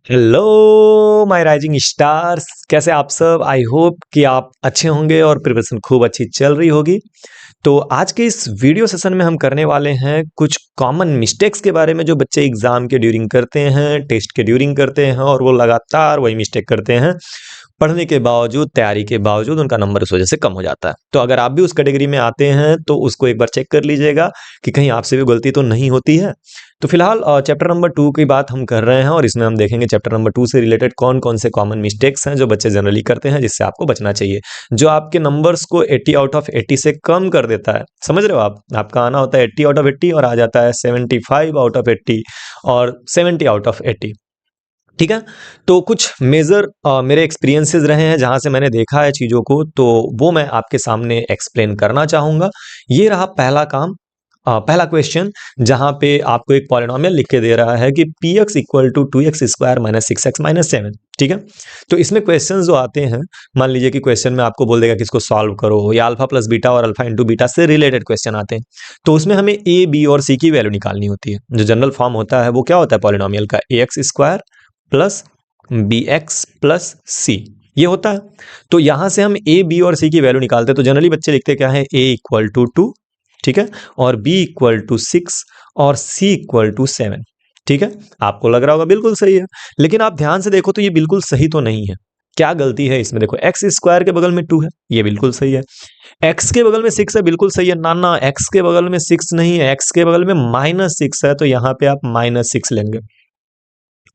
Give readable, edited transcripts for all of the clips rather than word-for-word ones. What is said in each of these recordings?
Hello my rising stars, कैसे आप सब। आई होप कि आप अच्छे होंगे और प्रिपरेशन खूब अच्छी चल रही होगी। तो आज के इस वीडियो सेशन में हम करने वाले हैं कुछ कॉमन मिस्टेक्स के बारे में जो बच्चे एग्जाम के ड्यूरिंग करते हैं, टेस्ट के ड्यूरिंग करते हैं और वो लगातार वही मिस्टेक करते हैं। पढ़ने के बावजूद, तैयारी के बावजूद उनका नंबर उस वजह से कम हो जाता है। तो अगर आप भी उस कैटेगरी में आते हैं तो उसको एक बार चेक कर लीजिएगा कि कहीं आपसे भी गलती तो नहीं होती है। तो फिलहाल चैप्टर नंबर 2 की बात हम कर रहे हैं और इसमें हम देखेंगे चैप्टर नंबर 2 से रिलेटेड कौन कौन से कॉमन मिस्टेक्स हैं जो बच्चे जनरली करते हैं, जिससे आपको बचना चाहिए, जो आपके नंबर्स को 80 आउट ऑफ 80 से कम कर देता है। समझ रहे हो आप? आपका आना होता है 80 आउट ऑफ 80 और आ जाता है 75 आउट ऑफ 80 और 70 आउट ऑफ 80। ठीक है। तो कुछ मेजर मेरे एक्सपीरियंसेस रहे हैं जहां से मैंने देखा है चीज़ों को, तो वो मैं आपके सामने एक्सप्लेन करना चाहूँगा। ये रहा पहला काम, पहला क्वेश्चन, जहां पे आपको एक पॉलिनोमियल लिख के दे रहा है कि P X equal to 2x² minus 6x minus 7। ठीक है। तो इसमें क्वेश्चन जो आते हैं, मान लीजिए कि क्वेश्चन में आपको बोल देगा कि इसको सॉल्व करो, या अल्फा प्लस बीटा और अल्फा इंटू बीटा से रिलेटेड क्वेश्चन आते हैं। तो उसमें हमें ए, बी और सी की वैल्यू निकालनी होती है। जो जनरल फॉर्म होता है वो क्या होता है पॉलिनोमियल का? ax² प्लस bx प्लस सी, ये होता है। तो यहां से हम ए, बी और सी की वैल्यू निकालते हैं। तो जनरली बच्चे लिखते क्या है? a इक्वल टू 2, ठीक है, और b इक्वल टू 6 और c इक्वल टू 7। ठीक है। आपको लग रहा होगा बिल्कुल सही है, लेकिन आप ध्यान से देखो तो ये बिल्कुल सही तो नहीं है। क्या गलती है इसमें? देखो, एक्स स्क्वायर के बगल में 2 है, ये बिल्कुल सही है। एक्स के बगल में 6 है, बिल्कुल सही है। ना ना, एक्स के बगल में 6 नहीं है, एक्स के बगल में -6 है, तो यहां पे आप -6 लेंगे।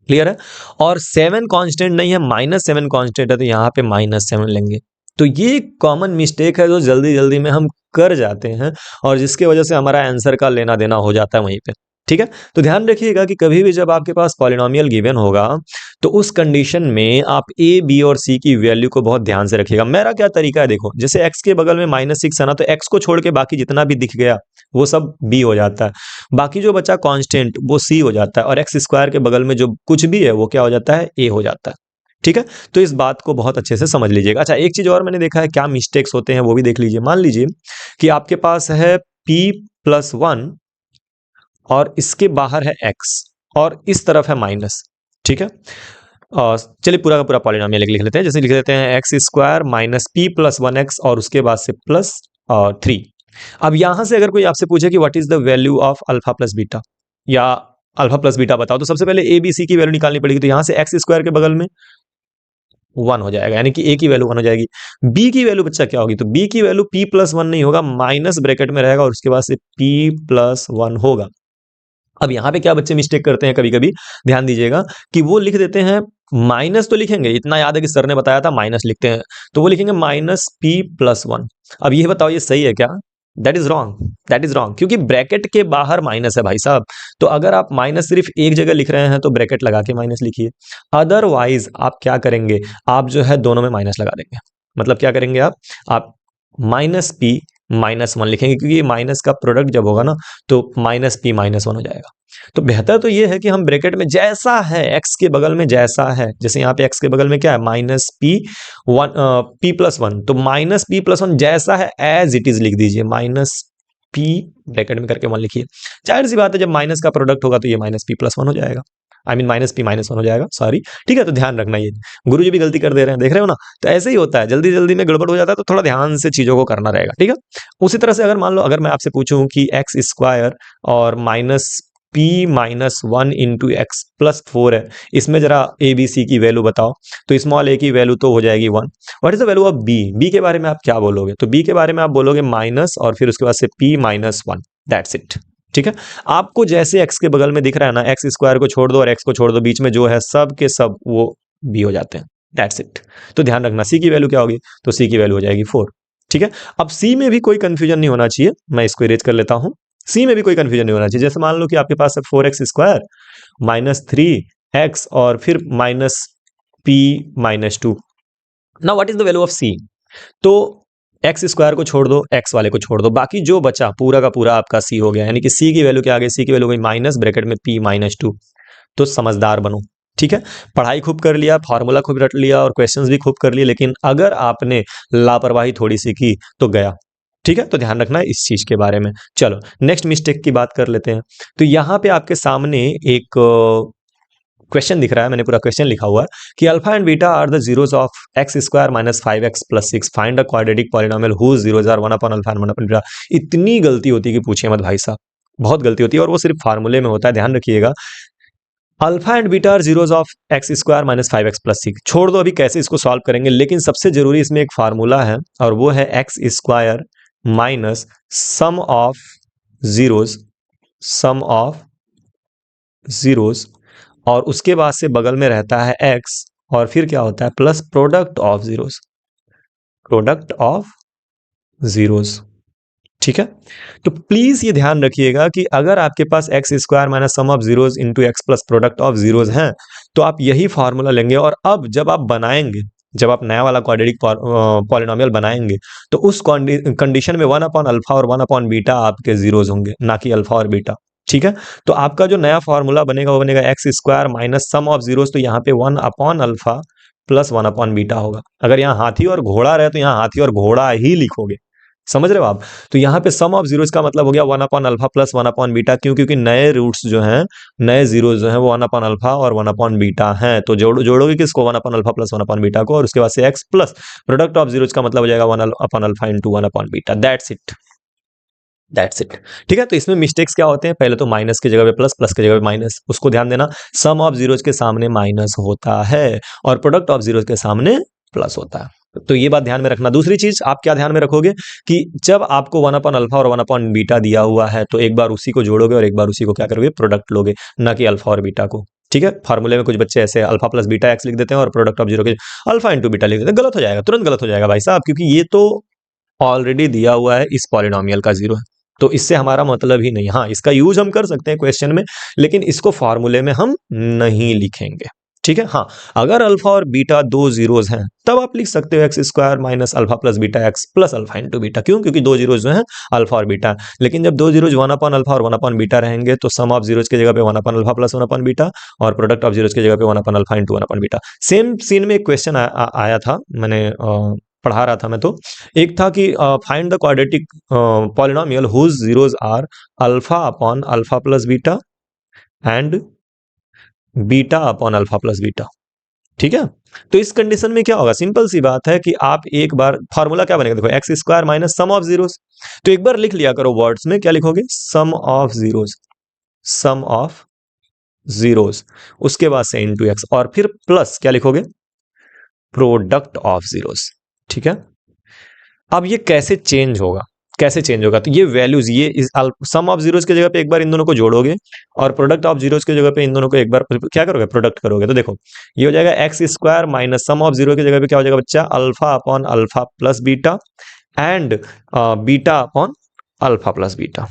क्लियर है? और 7 कांस्टेंट नहीं है, -7 कांस्टेंट है, तो यहाँ पे -7 लेंगे। तो ये कॉमन मिस्टेक है जो जल्दी जल्दी में हम कर जाते हैं और जिसके वजह से हमारा आंसर का लेना देना हो जाता है वहीं पे। ठीक है। तो ध्यान रखिएगा कि कभी भी जब आपके पास पॉलिनोमियल गिवन होगा तो उस कंडीशन में आप ए, बी और सी की वैल्यू को बहुत ध्यान से रखिएगा। मेरा क्या तरीका है, देखो, जैसे एक्स के बगल में -6 है ना, तो एक्स को छोड़ के बाकी जितना भी दिख गया वो सब बी हो जाता है। बाकी जो बचा कांस्टेंट वो सी हो जाता है, और एक्स स्क्वायर के बगल में जो कुछ भी है वो क्या हो जाता है? ए हो जाता है। ठीक है। तो इस बात को बहुत अच्छे से समझ लीजिएगा। अच्छा, एक चीज और मैंने देखा है, क्या मिस्टेक्स होते हैं वो भी देख लीजिए। मान लीजिए कि आपके पास है p+1 और इसके बाहर है x और इस तरफ है माइनस। ठीक है। चलिए पूरा का पूरा पॉलिनोमियल लिख लेते हैं। जैसे लिख लेते हैं x² माइनस p+1x और उसके बाद से प्लस 3। अब यहां से अगर कोई आपसे पूछे कि what is the value of alpha plus beta, या अल्फा प्लस बीटा बताओ, तो सबसे पहले ए, बी, सी की वैल्यू निकालनी पड़ेगी। तो यहां से x² के बगल में 1 हो जाएगा, यानी कि a की वैल्यू 1 हो जाएगी। b की वैल्यू बच्चा क्या होगी? तो b की वैल्यू p+1 नहीं होगा, माइनस ब्रैकेट में रहेगा और उसके बाद से p+1 होगा। अब यहाँ पे क्या बच्चे मिस्टेक करते हैं कभी कभी, ध्यान दीजिएगा कि वो लिख देते हैं, माइनस तो लिखेंगे, इतना याद है कि सर ने बताया था माइनस लिखते हैं, तो वो लिखेंगे -p+1। अब ये बताओ, ये सही है क्या? That is wrong, that is wrong, क्योंकि ब्रैकेट के बाहर माइनस है भाई साहब। तो अगर आप माइनस सिर्फ एक जगह लिख रहे हैं तो ब्रैकेट लगा के माइनस लिखिए। अदरवाइज आप क्या करेंगे? आप जो है दोनों में माइनस लगा देंगे। मतलब क्या करेंगे आप -p-1 लिखेंगे, क्योंकि माइनस का प्रोडक्ट जब होगा ना तो -p-1 हो जाएगा। तो बेहतर तो ये है कि हम ब्रैकेट में जैसा है, एक्स के बगल में जैसा है, जैसे यहाँ पे एक्स के बगल में क्या है? -p+1, तो -p+1 जैसा है एज इट इज लिख दीजिए, -p ब्रैकेट में करके 1 लिखिए। जाहिर सी बात है, जब माइनस का प्रोडक्ट होगा तो ये -p+1 हो जाएगा, आई मीन -p-1 हो जाएगा, सॉरी। ठीक है। तो ध्यान रखना, ये गुरु जी भी गलती कर दे रहे हैं, देख रहे हो ना? तो ऐसे ही होता है, जल्दी जल्दी में गड़बड़ हो जाता है, तो थोड़ा ध्यान से चीजों को करना रहेगा। ठीक है। उसी तरह से अगर मान लो, अगर मैं आपसे पूछूं कि x² और -p-1 इंटू एक्स प्लस 4 है, इसमें जरा ए, बी, सी की वैल्यू बताओ, तो स्मॉल a की वैल्यू तो हो जाएगी 1। What is the value of b? b के बारे में आप क्या बोलोगे? तो b के बारे में आप बोलोगे माइनस और फिर उसके बाद से p-1, दैट्स इट। ठीक है। आपको जैसे x के बगल में दिख रहा है ना, x² को छोड़ दो और x को छोड़ दो, बीच में जो है सब के सब वो b हो जाते हैं, दैट्स इट। तो ध्यान रखना, c की वैल्यू क्या होगी? तो c की वैल्यू हो जाएगी 4। ठीक है। अब c में भी कोई कंफ्यूजन नहीं होना चाहिए, मैं इसको इरेज कर लेता हूं। सी में भी कोई कंफ्यूजन नहीं होना चाहिए। जैसे मान लो कि आपके पास है 4x² -3x और फिर -p-2। Now what is the value of C? तो x² को छोड़ दो, x वाले को छोड़ दो, बाकी जो बचा पूरा का पूरा आपका सी हो गया, यानी कि सी की वैल्यू क्या आ गई? सी की वैल्यू हो गई माइनस ब्रैकेट में p-2। तो समझदार बनो। ठीक है। पढ़ाई खूब कर लिया, फार्मूला खूब रट लिया और क्वेश्चंस भी खूब कर लिए, लेकिन अगर आपने लापरवाही थोड़ी सी की तो गया। ठीक है। तो ध्यान रखना इस चीज के बारे में। चलो नेक्स्ट मिस्टेक की बात कर लेते हैं। तो यहां पे आपके सामने एक क्वेश्चन दिख रहा है, मैंने पूरा क्वेश्चन लिखा हुआ है कि alpha and beta are the zeroes of x square minus 5x plus 6, find a quadratic polynomial whose zeroes are 1 upon alpha and 1 upon beta. इतनी गलती होती है कि पूछिए मत भाई साहब, बहुत गलती होती है, और वो सिर्फ फार्मूले में होता है, ध्यान रखिएगा। Alpha and beta are zeroes of x square minus 5x plus 6, छोड़ दो अभी कैसे इसको सॉल्व करेंगे, लेकिन सबसे जरूरी इसमें एक फार्मूला है और वो है x square minus sum of zeros, और उसके बाद से बगल में रहता है x, और फिर क्या होता है प्लस प्रोडक्ट ऑफ जीरोज। ठीक है, तो प्लीज ये ध्यान रखिएगा कि अगर आपके पास x square minus sum of zeros into x plus product of zeros है तो आप यही फॉर्मूला लेंगे, और अब जब आप बनाएंगे, जब आप नया वाला क्वाड्रेटिक पॉलिनोमियल बनाएंगे तो उस कंडीशन में 1 अपॉन अल्फा और 1 अपॉन बीटा आपके जीरोज होंगे, ना कि अल्फा और बीटा। ठीक है, तो आपका जो नया फॉर्मूला बनेगा वो बनेगा x square minus sum of zeros, तो यहाँ पे 1 upon alpha plus 1 upon beta होगा। अगर यहाँ हाथी और घोड़ा रहे तो यहाँ हाथी और घोड़ा ही लिखोगे, समझ रहे हो आप। तो यहाँ पे सम ऑफ जीरोज का मतलब हो गया 1 upon alpha plus 1 upon beta, क्यों? क्योंकि नए रूट्स जो हैं, नए जीरोज जो हैं वो 1 अपॉन अल्फा और 1 अपॉन बीटा हैं, तो जोड़ोगे किसको 1 upon alpha plus 1 upon beta को, और उसके बाद से x plus product of zeros का मतलब हो जाएगा 1 upon alpha into 1 upon beta. That's it. ठीक है, तो इसमें मिस्टेक्स क्या होते हैं, पहले तो माइनस की जगह पे प्लस, प्लस की जगह पे माइनस, उसको ध्यान देना। सम ऑफ जीरोज के सामने माइनस होता है और प्रोडक्ट ऑफ जीरोज के सामने प्लस होता है, तो ये बात ध्यान में रखना। दूसरी चीज आप क्या ध्यान में रखोगे कि जब आपको 1 अपॉन अल्फा और 1 अपॉन बीटा दिया हुआ है तो एक बार उसी को जोड़ोगे और एक बार उसी को क्या करोगे, प्रोडक्ट लोगे, ना कि अल्फा और बीटा को। ठीक है, फार्मूले में कुछ बच्चे ऐसे अल्फा प्लस बीटा एक्स लिख देते हैं और प्रोडक्ट ऑफ जीरो के अल्फा इंटू बीटा लिख देते हैं, गलत हो जाएगा, तुरंत गलत हो जाएगा भाई साहब, क्योंकि ये तो ऑलरेडी दिया हुआ है, इस पॉलिनोमियल का जीरो है, तो इससे हमारा मतलब ही नहीं। हाँ, इसका यूज हम कर सकते हैं क्वेश्चन में, लेकिन इसको फॉर्मूले में हम नहीं लिखेंगे। ठीक है, हाँ, अगर अल्फा और बीटा दो जीरोज हैं तब आप लिख सकते हो x square minus alpha plus beta x plus alpha into beta, क्यों? क्योंकि दो जीरोज जो हैं अल्फा और बीटा, लेकिन जब दो जीरोज 1 अपॉन अल्फा और 1 अपॉन बीटा रहेंगे तो सम ऑफ जीरोज की जगह पे 1 upon alpha plus 1 upon beta, और प्रोडक्ट ऑफ जीरोज की जगह पे 1 upon alpha into 1 upon beta. Same scene में एक क्वेश्चन आया था, मैंने पढ़ा रहा था मैं, तो एक था कि find the quadratic polynomial whose zeroes are alpha upon alpha plus beta and beta upon alpha plus beta. ठीक है, तो इस कंडीशन में क्या होगा, सिंपल सी बात है कि आप एक बार फॉर्मूला क्या बनेगा, देखो x square minus sum of zeros, तो एक बार लिख लिया करो वर्ड्स में, क्या लिखोगे, सम ऑफ जीरोज, उसके बाद से इनटू एक्स, और फिर प्लस क्या लिखोगे, प्रोडक्ट ऑफ जीरोज। ठीक है, अब ये कैसे चेंज होगा, तो ये वैल्यूज, ये इस सम ऑफ जीरोज की जगह पे एक बार इन दोनों को जोड़ोगे और प्रोडक्ट ऑफ जीरोज की जगह पे इन दोनों को एक बार क्या करोगे, प्रोडक्ट करोगे, तो देखो ये हो जाएगा x square minus sum of zero की जगह पे क्या हो जाएगा बच्चा, alpha upon alpha plus beta and beta upon alpha plus beta,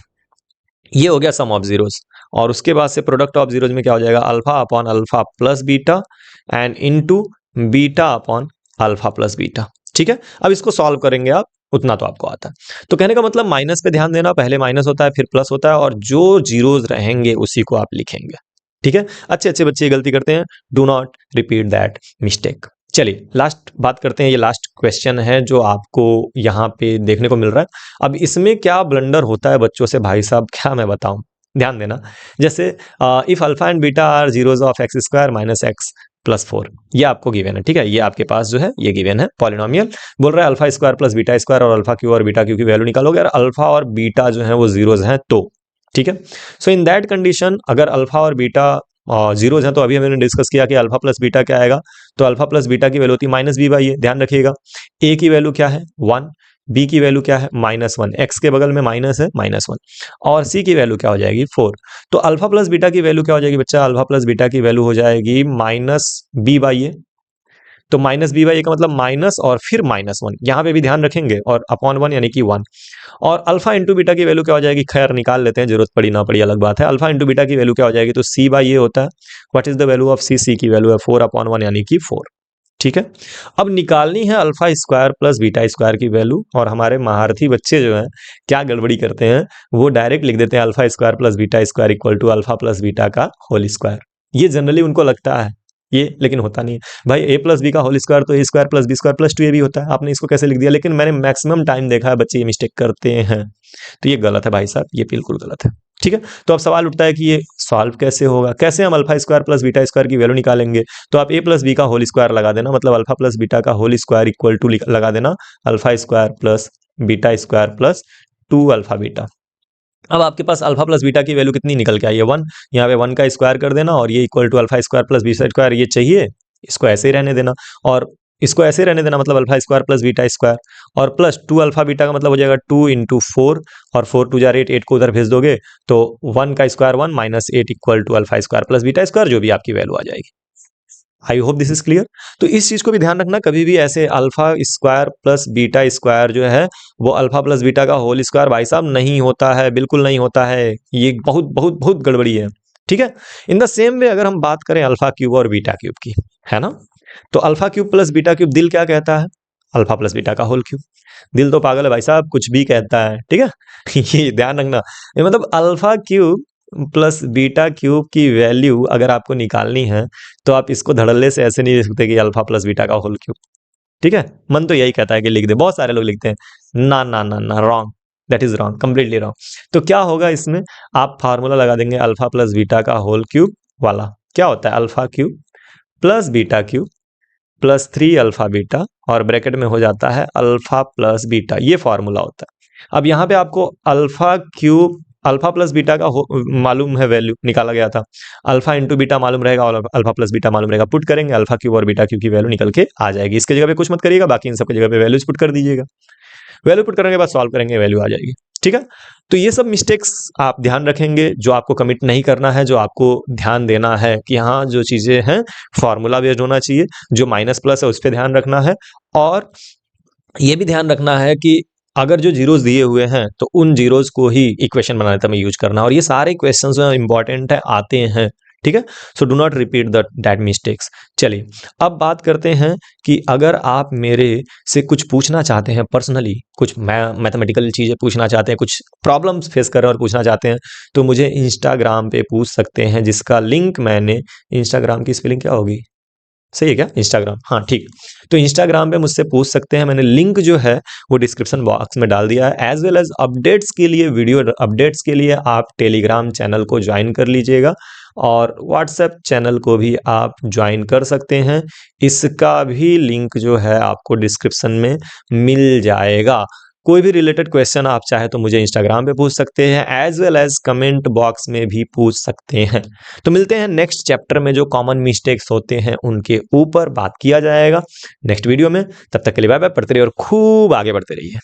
ये हो गया सम ऑफ जीरोज। और उसके बाद से प्रोडक्ट ऑफ जीरोज में क्या हो जाएगा, alpha upon alpha plus beta and into beta upon alpha plus beta. ठीक है, अब इसको सॉल्व करेंगे आप, उतना तो आपको आता है। तो कहने का मतलब माइनस पे ध्यान देना, पहले माइनस होता है फिर प्लस होता है, और जो जीरोज रहेंगे उसी को आप लिखेंगे। ठीक है, अच्छे बच्चे गलती करते हैं, do not repeat that mistake. चलिए लास्ट बात करते हैं, ये लास्ट क्वेश्चन है जो आपको यहाँ पे देखने को मिल रहा है। अब इसमें क्या ब्लंडर होता है बच्चों से भाई साहब, क्या मैं बताऊं, ध्यान देना। जैसे if alpha and beta are zeroes of x square minus x plus 4, ये आपको गिवन है। ठीक है, ये आपके पास जो है ये गिवन है, पॉलिनोमियल बोल रहा है alpha square plus beta square और अल्फा क्यू और बीटा क्यू की वैल्यू निकालोगे, और अल्फा और बीटा जो है वो जीरोज हैं तो। ठीक है, सो इन दैट कंडीशन अगर अल्फा और बीटा जीरोज हैं तो अभी हमने डिस्कस किया कि अल्फा प्लस बीटा क्या आएगा, तो अल्फा प्लस बीटा की वैल्यू होती है माइनस बी बाई ए, ध्यान रखिएगा। ए की वैल्यू क्या है 1, बी की वैल्यू क्या है -1, एक्स के बगल में माइनस है -1, और सी की वैल्यू क्या हो जाएगी 4। तो अल्फा प्लस बीटा की वैल्यू क्या हो जाएगी बच्चा, अल्फा प्लस बीटा की वैल्यू हो जाएगी माइनस बी बाई ए, तो माइनस बी बाई ए का मतलब माइनस और फिर -1, यहाँ पे भी ध्यान रखेंगे, और अपॉन 1 यानी कि 1, और अल्फा इंटू बीटा की वैल्यू क्या हो जाएगी, खैर निकाल लेते हैं, जरूरत पड़ी ना पड़ी अलग बात है। अल्फा इंटू बीटा की वैल्यू क्या हो जाएगी, तो सी बाई ए होता है। What is the value of C, C की वैल्यू है 4 अपॉन 1 यानी कि 4। ठीक है, अब निकालनी है alpha square plus beta square की वैल्यू, और हमारे महारथी बच्चे जो हैं क्या गड़बड़ी करते हैं, वो डायरेक्ट लिख देते हैं alpha square plus beta square equal to alpha plus beta का होल स्क्वायर। ये जनरली उनको लगता है ये, लेकिन होता नहीं है भाई। ए प्लस बी का होल स्क्वायर तो A square plus B square plus 2 भी होता है, आपने इसको कैसे लिख दिया, लेकिन मैंने मैक्सिमम टाइम देखा है बच्चे ये मिस्टेक करते हैं, तो ये गलत है भाई साहब, ये बिल्कुल गलत है। ठीक है, तो अब सवाल उठता है कि ये सॉल्व कैसे होगा, कैसे हम alpha square plus beta square की वैल्यू निकालेंगे। तो आप a प्लस बी का होल स्क्वायर लगा देना, मतलब अल्फा प्लस बीटा का होल स्क्वायर इक्वल टू लगा देना alpha square plus beta square plus 2 alpha beta. अब आपके पास अल्फा प्लस बीटा की वैल्यू कितनी निकल के आई है 1, यहाँ पे 1 का स्क्वायर कर देना और ये equal to alpha square plus beta square, ये चाहिए, इसको ऐसे ही रहने देना और इसको ऐसे रहने देना, मतलब alpha square plus beta square और प्लस 2 अल्फा बीटा का मतलब हो जाएगा 2 इंटू 4 और 4 2 जार 8, 8 को उधर भेज दोगे तो 1 का square 1 minus 8 equal to alpha square plus beta square, जो भी आपकी वैल्यू आ जाएगी। I hope this is clear. तो इस चीज को भी ध्यान रखना, कभी भी ऐसे alpha square plus beta square जो है वो अल्फा प्लस बीटा का होल स्क्वायर भाई साहब नहीं होता है, बिल्कुल नहीं होता है, ये बहुत बहुत बहुत गड़बड़ी है। ठीक है, इन द सेम वे अगर हम बात करें अल्फा क्यूब और बीटा क्यूब की, है ना, तो alpha cube plus beta cube दिल क्या कहता है, अल्फा प्लस बीटा का होल क्यूब। दिल तो पागल है भाई साहब, कुछ भी कहता है, ठीक है ये ध्यान रखना, ये मतलब alpha cube plus beta cube की वैल्यू अगर आपको निकालनी है तो आप इसको धड़ल्ले से ऐसे नहीं लिख सकते कि अल्फा प्लस बीटा का होल क्यूब। ठीक है, मन तो यही कहता है कि लिख दे, बहुत सारे लोग लिखते हैं, ना ना ना ना, wrong, that is wrong, completely wrong. तो क्या होगा इसमें, आप फार्मूला लगा देंगे अल्फा प्लस बीटा का होल क्यूब वाला, क्या होता है alpha cube plus beta cube plus 3 alpha beta और ब्रैकेट में हो जाता है अल्फा प्लस बीटा, ये फॉर्मूला होता है। अब यहाँ पे आपको alpha cube alpha plus beta का मालूम है, वैल्यू निकाला गया था, अल्फा इंटू बीटा मालूम रहेगा और अल्फा प्लस बीटा मालूम रहेगा, पुट करेंगे अल्फा क्यूब और बीटा क्यूब की वैल्यू निकल के आ जाएगी। इसके जगह पे कुछ मत करिएगा, बाकी इन सब की जगह पे वैल्यूज पुट कर दीजिएगा, वैल्यू पुट करने के बाद सॉल्व करेंगे, वैल्यू आ जाएगी। ठीक है, तो ये सब मिस्टेक्स आप ध्यान रखेंगे, जो आपको कमिट नहीं करना है, जो आपको ध्यान देना है कि हाँ जो चीजें हैं फॉर्मूला बेस्ड होना चाहिए, जो माइनस प्लस है उस पर ध्यान रखना है और ये भी ध्यान रखना है कि अगर जो जीरोस दिए हुए हैं तो उन जीरोस को ही इक्वेशन बनाने तक में यूज करना, और ये सारे क्वेश्चंस इंपॉर्टेंट है, आते हैं। ठीक है, so do not repeat that mistakes. चलिए अब बात करते हैं कि अगर आप मेरे से कुछ पूछना चाहते हैं पर्सनली, कुछ मैथमेटिकल चीज़ें पूछना चाहते हैं, कुछ प्रॉब्लम्स फेस कर रहे हैं और पूछना चाहते हैं, तो मुझे इंस्टाग्राम पे पूछ सकते हैं, जिसका लिंक मैंने, इंस्टाग्राम की स्पेलिंग क्या होगी, सही है क्या, इंस्टाग्राम, हाँ ठीक। तो इंस्टाग्राम पे मुझसे पूछ सकते हैं, मैंने लिंक जो है वो डिस्क्रिप्शन बॉक्स में डाल दिया है। एज वेल एज अपडेट्स के लिए, वीडियो अपडेट्स के लिए आप टेलीग्राम चैनल को ज्वाइन कर लीजिएगा और व्हाट्सएप चैनल को भी आप ज्वाइन कर सकते हैं, इसका भी लिंक जो है आपको डिस्क्रिप्शन में मिल जाएगा। कोई भी रिलेटेड क्वेश्चन आप चाहे तो मुझे इंस्टाग्राम पे पूछ सकते हैं, as well as comment box में भी पूछ सकते हैं। तो मिलते हैं नेक्स्ट चैप्टर में, जो कॉमन मिस्टेक्स होते हैं उनके ऊपर बात किया जाएगा नेक्स्ट वीडियो में। तब तक के लिए बाय बाय, पढ़ते रहिए और खूब आगे बढ़ते रहिए।